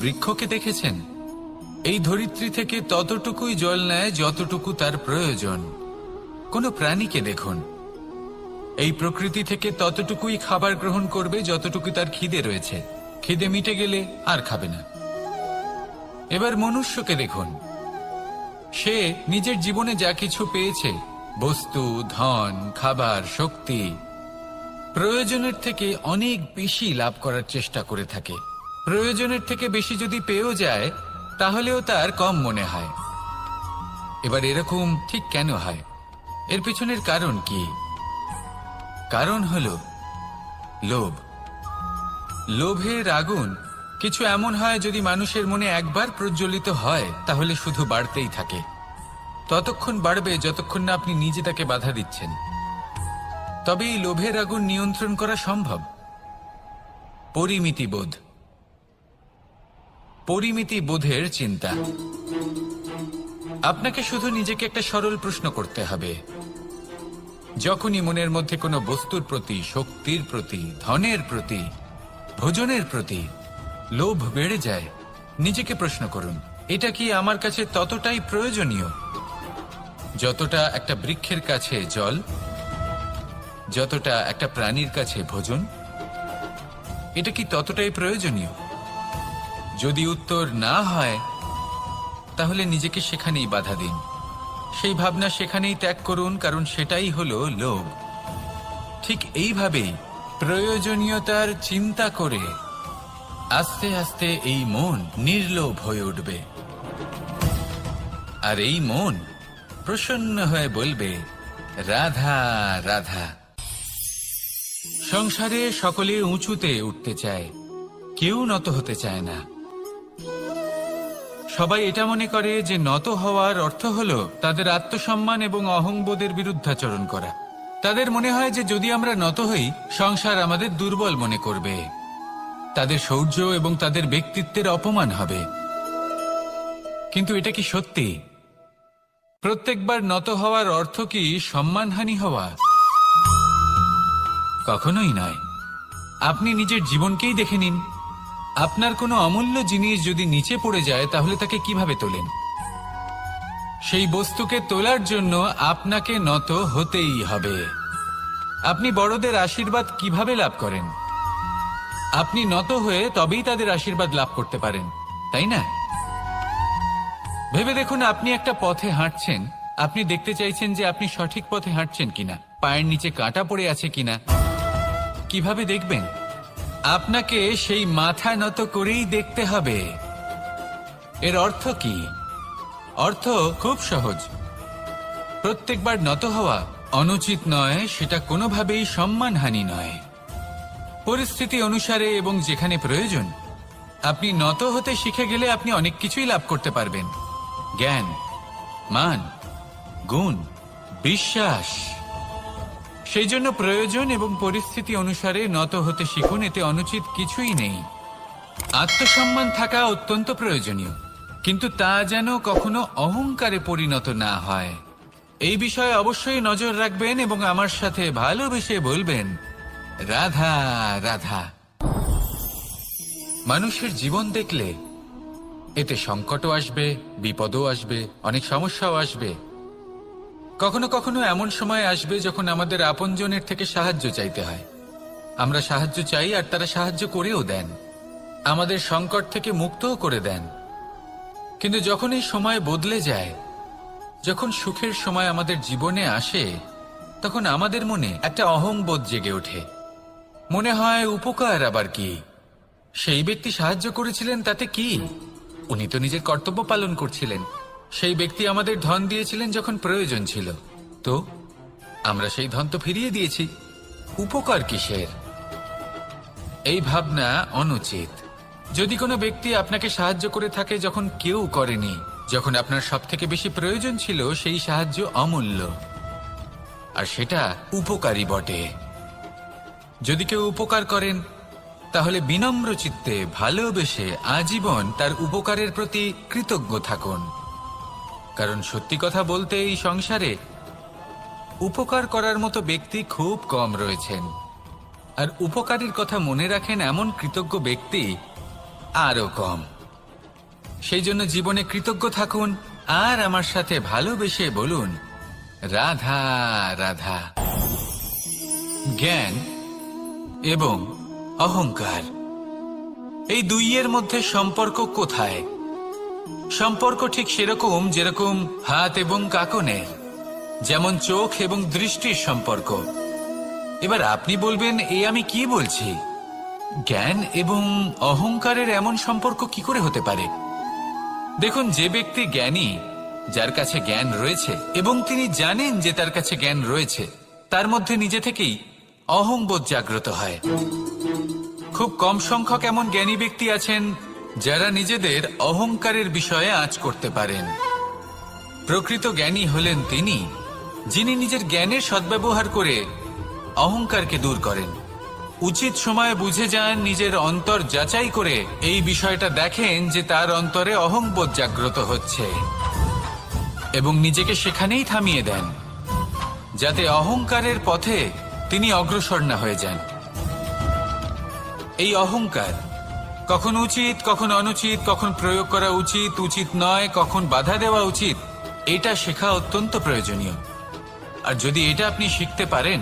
বৃক্ষকে দেখেছেন? এই ধরিত্রী থেকে ততটুকুই জল নেয় যতটুকু তার প্রয়োজন। কোনো প্রাণীকে দেখুন, এই প্রকৃতি থেকে ততটুকুই খাবার গ্রহণ করবে যতটুকু তার খিদে রয়েছে। খিদে মিটে গেলে আর খাবে না। এবার মনুষ্যকে দেখুন, সে নিজের জীবনে যা কিছু পেয়েছে, বস্তু, ধন, খাবার, শক্তি, প্রয়োজনের থেকে অনেক বেশি লাভ করার চেষ্টা করে থাকে। প্রয়োজনের থেকে বেশি যদি পেয়েও যায় তাহলেও তার কম মনে হয়। এবার এরকম ঠিক কেন হয়? এর পিছনের কারণ কি? কারণ হলো লোভ। লোভের আগুন কিছু এমন হয়, যদি মানুষের মনে একবার প্রজ্বলিত হয় তাহলে শুধু বাড়তেই থাকে। ততক্ষণ বাড়বে যতক্ষণ না আপনি নিজে তাকে বাধা দিচ্ছেন। তবে এই লোভের আগুন নিয়ন্ত্রণ করা সম্ভব। পরিমিতিবোধ, পরিমিতিবোধের চিন্তা। আপনাকে শুধু নিজেকে একটা সরল প্রশ্ন করতে হবে। যখনই মনের মধ্যে কোনো বস্তুর প্রতি, শক্তির প্রতি, ধনের প্রতি, ভোজনের প্রতি লোভ বেড়ে যায়, নিজেকে প্রশ্ন করুন, এটা কি আমার কাছে ততটাই প্রয়োজনীয় যতটা একটা বৃক্ষের কাছে জল, যতটা একটা প্রাণীর কাছে ভোজন? এটা কি ততটাই প্রয়োজনীয়? যদি উত্তর না হয় তাহলে নিজেকে সেখানেই বাধা দিন। সেই ভাবনা সেখানেই ত্যাগ করুন, কারণ সেটাই হলো লোভ। ঠিক এইভাবেই প্রয়োজনীয়তার চিন্তা করে আস্তে আস্তে এই মন নির্লোভ হয়ে উঠবে। আর এই মন প্রসন্ন হয়ে বলবে, রাধা রাধা। সংসারে সকলে উঁচুতে উঠতে চায়, কেউ নত হতে চায় না। সবাই এটা মনে করে যে নত হওয়ার অর্থ হলো তাদের আত্মসম্মান এবং অহংবোধের বিরুদ্ধাচরণ করা। তাদের মনে হয় যে যদি আমরা নত হই, সংসার আমাদের দুর্বল মনে করবে, তাদের শৌর্য এবং তাদের ব্যক্তিত্বের অপমান হবে। কিন্তু এটা কি সত্যি? প্রত্যেকবার নত হওয়ার অর্থ কি সম্মানহানি হওয়া? কখনোই নয়। আপনি নিজের জীবনকেই দেখে নিন। আপনার কোনো অমূল্য জিনিস যদি নিচে পড়ে যায় তাহলে তাকে কিভাবে তোলেন? সেই বস্তুকে তোলার জন্য আপনাকে নত হতেই হবে। আপনি বড়দের আশীর্বাদ কিভাবে লাভ করেন? আপনি নত হয়ে তবেই তাদের আশীর্বাদ লাভ করতে পারেন, তাই না? ভেবে দেখুন, আপনি একটা পথে হাঁটছেন, আপনি দেখতে চাইছেন যে আপনি সঠিক পথে হাঁটছেন কিনা, পায়ের নিচে কাঁটা পড়ে আছে কিনা। কিভাবে দেখবেন? আপনাকে সেই মাথা নত করেই দেখতে হবে। এর অর্থ কি? অর্থ খুব সহজ। প্রত্যেকবার নত হওয়া অনুচিত নয়, সেটা কোনোভাবেই সম্মানহানি নয়। পরিস্থিতি অনুসারে এবং যেখানে প্রয়োজন আপনি নত হতে শিখে গেলে আপনি অনেক কিছুই লাভ করতে পারবেন। জ্ঞান, মান, গুণ, বিশ্বাস। সেই জন্য প্রয়োজন এবং পরিস্থিতি অনুসারে নত হতে শিখুন, এতে অনুচিত কিছুই নেই। আত্মসম্মান থাকা অত্যন্ত প্রয়োজনীয়, কিন্তু তা যেন কখনো অহংকারে পরিণত না হয়। এই বিষয়ে অবশ্যই নজর রাখবেন এবং আমার সাথে ভালোবেসে বলবেন, রাধা রাধা। মানুষের জীবন দেখলে এতে সংকটও আসবে, বিপদও আসবে, অনেক সমস্যাও আসবে। কখনো কখনো এমন সময় আসবে যখন আমাদের আপনজনের থেকে সাহায্য চাইতে হয়। আমরা সাহায্য চাই আর তারা সাহায্য করেও দেন, আমাদের সংকট থেকে মুক্তও করে দেন। কিন্তু যখন এই সময় বদলে যায়, যখন সুখের সময় আমাদের জীবনে আসে, তখন আমাদের মনে একটা অহংবোধ জেগে ওঠে। মনে হয় উপকার আবার কি? সেই ব্যক্তি সাহায্য করেছিলেন তাতে কি? উনি তো নিজের কর্তব্য পালন করছিলেন। সেই ব্যক্তি আমাদের ধন দিয়েছিলেন যখন প্রয়োজন ছিল, তো আমরা সেই ধন তো ফিরিয়ে দিয়েছি, উপকার কিসের? এই ভাবনা অনুচিত। যদি কোনো ব্যক্তি আপনাকে সাহায্য করে থাকে যখন কেউ করেনি, যখন আপনার সবথেকে বেশি প্রয়োজন ছিল, সেই সাহায্য অমূল্য, আর সেটা উপকারী বটে। যদি কেউ উপকার করেন তাহলে বিনম্র চিত্তে ভালোবেসে আজীবন তার উপকারের প্রতি কৃতজ্ঞ থাকুন। কারণ সত্যি কথা বলতে এই সংসারে উপকার করার মতো ব্যক্তি খুব কম রয়েছেন, আর উপকারীর কথা মনে রাখেন এমন কৃতজ্ঞ ব্যক্তি আরো কম। সেই জন্য জীবনে কৃতজ্ঞ থাকুন আর আমার সাথে ভালোবেসে বলুন, রাধা রাধা। জ্ঞান এবং অহংকার, এই দুইয়ের মধ্যে সম্পর্ক কোথায়? সম্পর্ক ঠিক সেরকম যেরকম হাত এবং কাকনের, যেমন চোখ এবং দৃষ্টির সম্পর্ক। এবার আপনি বলবেন, আমি কি বলছি? জ্ঞান এবং অহংকারের এমন সম্পর্ক কি করে হতে পারে? দেখুন, যে ব্যক্তি জ্ঞানী, যার কাছে জ্ঞান রয়েছে এবং তিনি জানেন যে তার কাছে জ্ঞান রয়েছে, তার মধ্যে নিজে থেকেই অহংবোধ জাগ্রত হয়। খুব কম সংখ্যক এমন জ্ঞানী ব্যক্তি আছেন যারা নিজেদের অহংকারের বিষয়ে আঁচ করতে পারেন। প্রকৃত জ্ঞানী হলেন তিনি, যিনি নিজের জ্ঞানের সদ্ব্যবহার করে অহংকারকে দূর করেন। উচিত সময়ে বুঝে যান, নিজের অন্তর যাচাই করে এই বিষয়টা দেখেন যে তার অন্তরে অহংবোধ জাগ্রত হচ্ছে এবং নিজেকে সেখানেই থামিয়ে দেন, যাতে অহংকারের পথে তিনি অগ্রসর না হয়ে যান। এই অহংকার কখন উচিত, কখন অনুচিত, কখন প্রয়োগ করা উচিত, উচিত নয়, কখন বাধা দেওয়া উচিত, এটা শেখা অত্যন্ত প্রয়োজনীয়। আর যদি এটা আপনি শিখতে পারেন,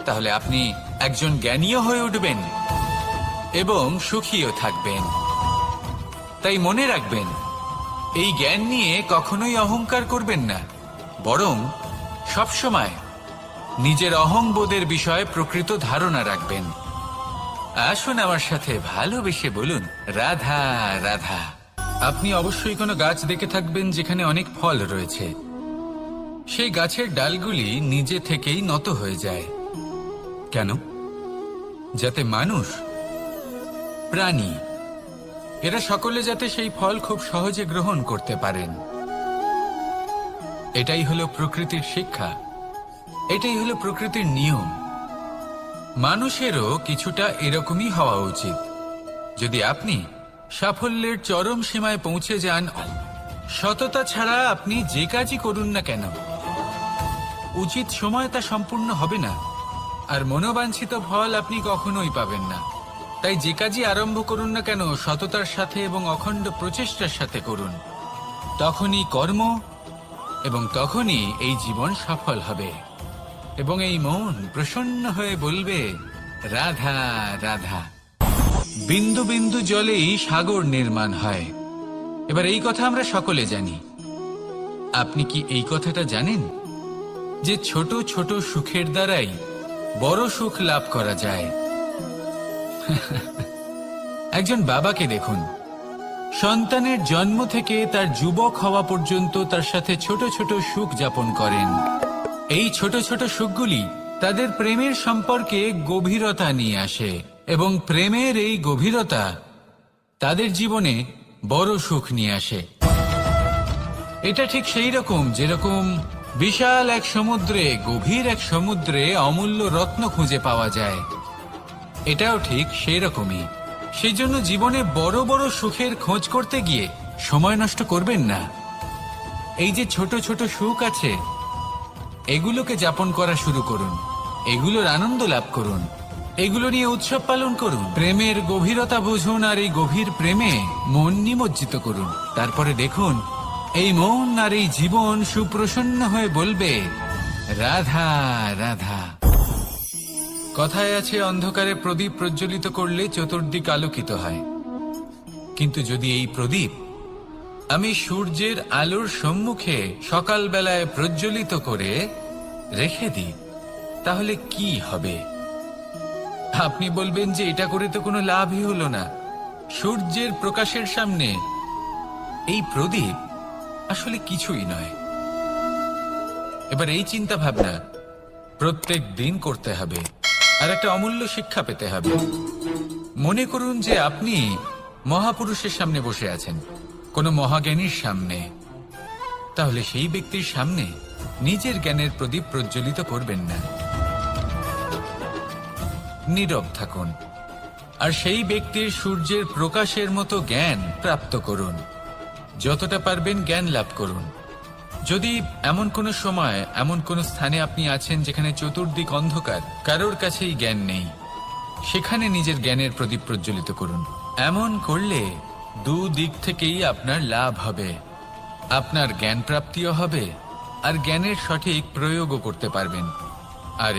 তাহলে আপনি একজন জ্ঞানীও হয়ে উঠবেন এবং সুখীও থাকবেন। তাই মনে রাখবেন, এই জ্ঞান নিয়ে কখনোই অহংকার করবেন না, বরং সবসময় নিজের অহংবোধের বিষয়ে প্রকৃত ধারণা রাখবেন। আসুন আমার সাথে ভালোবেসে বলুন, রাধা রাধা। আপনি অবশ্যই কোনো গাছ দেখে থাকবেন যেখানে অনেক ফল রয়েছে। সেই গাছের ডালগুলি নিজে থেকেই নত হয়ে যায়। কেন? যাতে মানুষ, প্রাণী, এরা সকলে যাতে সেই ফল খুব সহজে গ্রহণ করতে পারেন। এটাই হলো প্রকৃতির শিক্ষা, এটাই হলো প্রকৃতির নিয়ম। মানুষেরও কিছুটা এরকমই হওয়া উচিত। যদি আপনি সাফল্যের চরম সীমায় পৌঁছে যান, সততা ছাড়া আপনি যে কাজই করুন না কেন, উচিত সময় তা সম্পূর্ণ হবে না, আর মনোবাঞ্ছিত ফল আপনি কখনোই পাবেন না। তাই যে কাজই আরম্ভ করুন না কেন, সততার সাথে এবং অখণ্ড প্রচেষ্টার সাথে করুন। তখনই কর্ম এবং তখনই এই জীবন সফল হবে এবং এই মন প্রসন্ন হয়ে বলবে, রাধা রাধা। বিন্দু বিন্দু জলেই সাগর নির্মাণ হয়। এবার এই কথা আমরা সকলে জানি। আপনি কি এই কথাটা জানেন যে ছোট ছোট সুখের দ্বারাই বড় সুখ লাভ করা যায়? একজন বাবাকে দেখুন, সন্তানের জন্ম থেকে তার যুবক হওয়া পর্যন্ত তার সাথে ছোট ছোট সুখ যাপন করেন। এই ছোট ছোট সুখগুলি তাদের প্রেমের সম্পর্কে গভীরতা নিয়ে আসে এবং প্রেমের এই গভীরতা তাদের জীবনে বড় সুখ নিয়ে আসে। এটা ঠিক সেই রকম যেরকম বিশাল এক সমুদ্রে, গভীর এক সমুদ্রে অমূল্য রত্ন খুঁজে পাওয়া যায়। এটাও ঠিক সেই রকমই। সেই জন্য জীবনে বড় বড় সুখের খোঁজ করতে গিয়ে সময় নষ্ট করবেন না। এই যে ছোট ছোট সুখ আছে, এগুলোকে যাপন করা শুরু করুন, এগুলোর আনন্দ লাভ করুন, এগুলো নিয়ে উৎসব পালন করুন। প্রেমের গভীরতা বুঝুন আর এই গভীর প্রেমে মন নিমজ্জিত করুন। তারপরে দেখুন, এই মন আর এই জীবন সুপ্রসন্ন হয়ে বলবে, রাধা রাধা। কথায় আছে, অন্ধকারে প্রদীপ প্রজ্বলিত করলে চতুর্দিক আলোকিত হয়। কিন্তু যদি এই প্রদীপ আমি সূর্যের আলোর সম্মুখে সকালবেলায় প্রজ্বলিত করে রেখে দিই, তাহলে কি হবে? আপনি বলবেন যে এটা করে তো কোনো লাভই হলো না। সূর্যের প্রকাশের সামনে এই প্রদীপ আসলে কিছুই নয়। এবার এই চিন্তা ভাবনা প্রত্যেক দিন করতে হবে আর একটা অমূল্য শিক্ষা পেতে হবে। মনে করুন যে আপনি মহাপুরুষের সামনে বসে আছেন, কোনো মহাজ্ঞানীর সামনে। তাহলে সেই ব্যক্তির সামনে নিজের জ্ঞানের প্রদীপ প্রজ্বলিত করবেন না, নীরব থাকুন আর সেই ব্যক্তির সূর্যের প্রকাশের মতো জ্ঞান প্রাপ্ত করুন। যতটা পারবেন জ্ঞান লাভ করুন। যদি এমন কোনো সময়, এমন কোনো স্থানে আপনি আছেন যেখানে চতুর্দিক অন্ধকার, কারোর কাছেই জ্ঞান নেই, সেখানে নিজের জ্ঞানের প্রদীপ প্রজ্বলিত করুন। এমন করলে দুদিক থেকেই আপনার লাভ হবে। আপনার জ্ঞান প্রাপ্তিও হবে, আর জ্ঞানের সঠিক প্রয়োগও করতে পারবেন। আর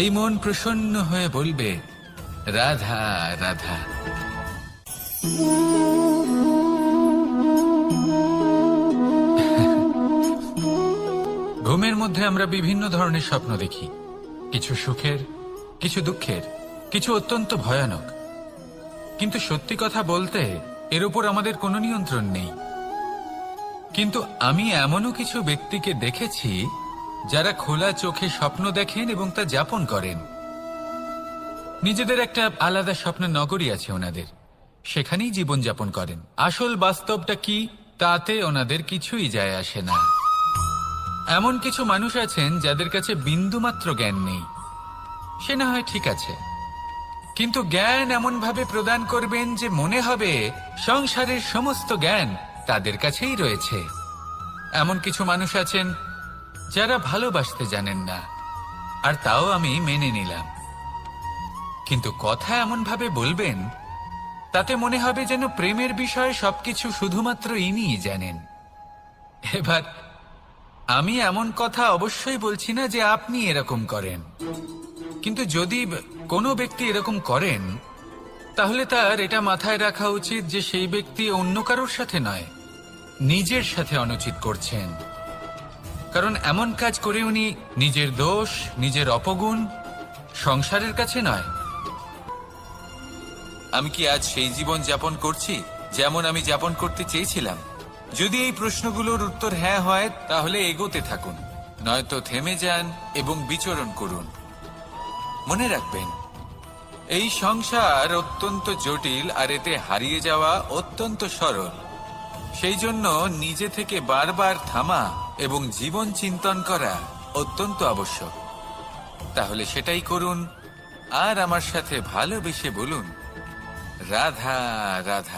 এই মন প্রসন্ন হয়ে বলবে, রাধা রাধা। ঘুমের মধ্যে আমরা বিভিন্ন ধরনের স্বপ্ন দেখি, কিছু সুখের, কিছু দুঃখের, কিছু অত্যন্ত ভয়ানক। কিন্তু সত্যি কথা বলতে এর উপর আমাদের কোনো নিয়ন্ত্রণ নেই। কিন্তু আমি এমনও কিছু ব্যক্তিকে দেখেছি যারা খোলা চোখে স্বপ্ন দেখেন এবং তা যাপন করেন। নিজেদের একটা আলাদা স্বপ্নের নগরী আছে ওনাদের, সেখানেই জীবন যাপন করেন। আসল বাস্তবটা কি তাতে ওনাদের কিছুই যায় আসে না। এমন কিছু মানুষ আছেন যাদের কাছে বিন্দুমাত্র জ্ঞান নেই, সে না হয় ঠিক আছে, কিন্তু জ্ঞান এমন ভাবে প্রদান করবেন যে মনে হবে সংসারের সমস্ত জ্ঞান তাদের কাছেই রয়েছে। এমন কিছু মানুষ আছেন যারা ভালোবাসতে জানেন না, আর তাও আমি মেনে নিলাম, কিন্তু কথা এমন ভাবে বলবেন তাতে মনে হবে যেন প্রেমের বিষয়ে সবকিছু শুধুমাত্র ইনিই জানেন। এবার আমি এমন কথা অবশ্যই বলছি না যে আপনি এরকম করেন, কিন্তু যদি কোনো ব্যক্তি এরকম করেন তাহলে তার এটা মাথায় রাখা উচিত যে সেই ব্যক্তি অন্য কারোর সাথে নয়, নিজের সাথে অনুচিত করছেন। কারণ এমন কাজ করে উনি নিজের দোষ, নিজের অপগুণ সংসারের কাছে নয়। আমি কি আজ সেই জীবন যাপন করছি যেমন আমি যাপন করতে চেয়েছিলাম? যদি এই প্রশ্নগুলোর উত্তর হ্যাঁ হয় তাহলে এগোতে থাকুন, নয়তো থেমে যান এবং বিচরণ করুন। মনে রাখবেন, এই সংসার অত্যন্ত জটিল আর এতে হারিয়ে যাওয়া অত্যন্ত সরল। সেই জন্য নিজে থেকে বারবার থামা এবং জীবন চিন্তন করা অত্যন্ত আবশ্যক। তাহলে সেটাই করুন আর আমার সাথে ভালোবেসে বলুন, রাধা রাধা।